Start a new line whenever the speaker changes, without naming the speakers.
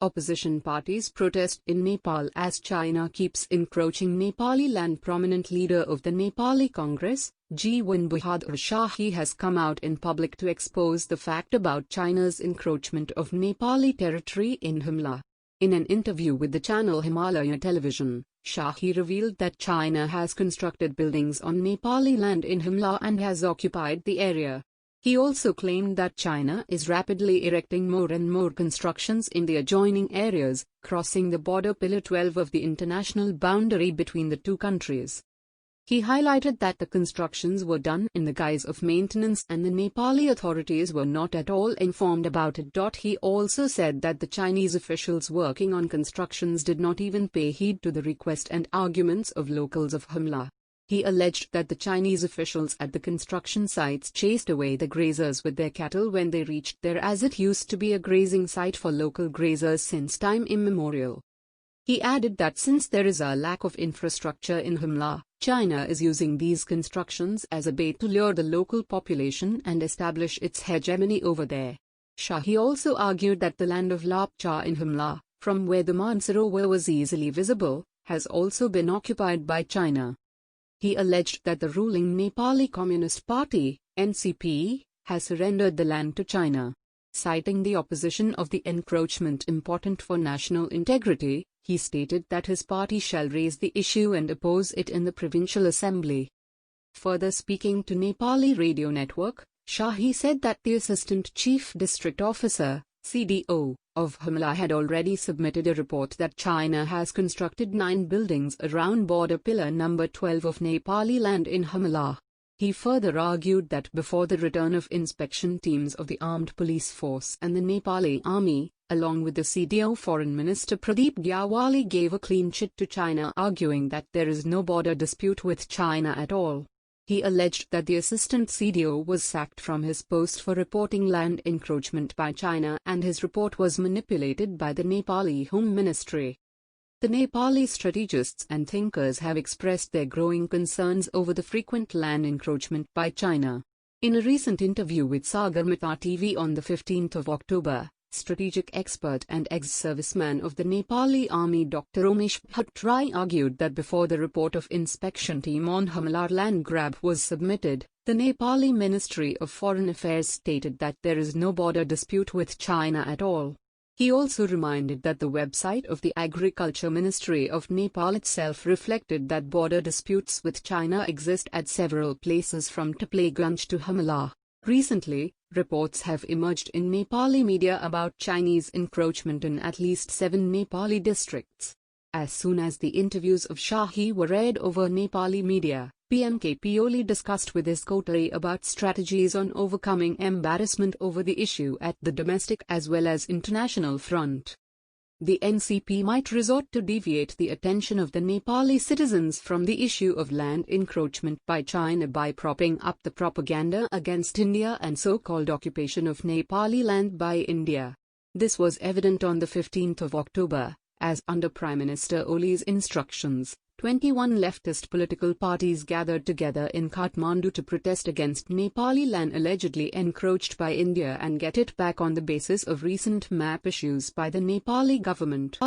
Opposition parties protest in Nepal as China keeps encroaching Nepali land. Prominent leader of the Nepali Congress, Jeevan Bahadur Shahi, has come out in public to expose the fact about China's encroachment of Nepali territory in Humla. In an interview with the channel Himalaya Television, Shahi revealed that China has constructed buildings on Nepali land in Humla and has occupied the area. He also claimed that China is rapidly erecting more and more constructions in the adjoining areas, crossing the border pillar 12 of the international boundary between the two countries. He highlighted that the constructions were done in the guise of maintenance and the Nepali authorities were not at all informed about it. He also said that the Chinese officials working on constructions did not even pay heed to the request and arguments of locals of Humla. He alleged that the Chinese officials at the construction sites chased away the grazers with their cattle when they reached there, as it used to be a grazing site for local grazers since time immemorial. He added that since there is a lack of infrastructure in Humla, China is using these constructions as a bait to lure the local population and establish its hegemony over there. Shahi also argued that the land of Lapcha in Humla, from where the Mansarovar was easily visible, has also been occupied by China. He alleged that the ruling Nepali Communist Party, NCP, has surrendered the land to China. Citing the opposition of the encroachment important for national integrity, he stated that his party shall raise the issue and oppose it in the provincial assembly. Further speaking to Nepali radio network, Shahi said that the Assistant Chief District Officer, CDO, of Humla had already submitted a report that China has constructed 9 buildings around border pillar number 12 of Nepali land in Humla. He further argued that before the return of inspection teams of the armed police force and the Nepali army, along with the CDO, Foreign Minister Pradeep Gyawali gave a clean chit to China, arguing that there is no border dispute with China at all. He alleged that the assistant CDO was sacked from his post for reporting land encroachment by China and his report was manipulated by the Nepali Home Ministry. The Nepali strategists and thinkers have expressed their growing concerns over the frequent land encroachment by China. In a recent interview with Sagarmata TV on the 15th of October, strategic expert and ex-serviceman of the Nepali Army Dr. Umesh Bhattrai argued that before the report of inspection team on Humla land grab was submitted, the Nepali Ministry of Foreign Affairs stated that there is no border dispute with China at all. He also reminded that the website of the Agriculture Ministry of Nepal itself reflected that border disputes with China exist at several places from Tapleganj to Humla. Recently, reports have emerged in Nepali media about Chinese encroachment in at least 7 Nepali districts. As soon as the interviews of Shahi were aired over Nepali media, PM Oli discussed with his coterie about strategies on overcoming embarrassment over the issue at the domestic as well as international front. The NCP might resort to deviate the attention of the Nepali citizens from the issue of land encroachment by China by propping up the propaganda against India and so-called occupation of Nepali land by India. This was evident on the 15th of October, as under Prime Minister Oli's instructions, 21 leftist political parties gathered together in Kathmandu to protest against Nepali land allegedly encroached by India and get it back on the basis of recent map issues by the Nepali government.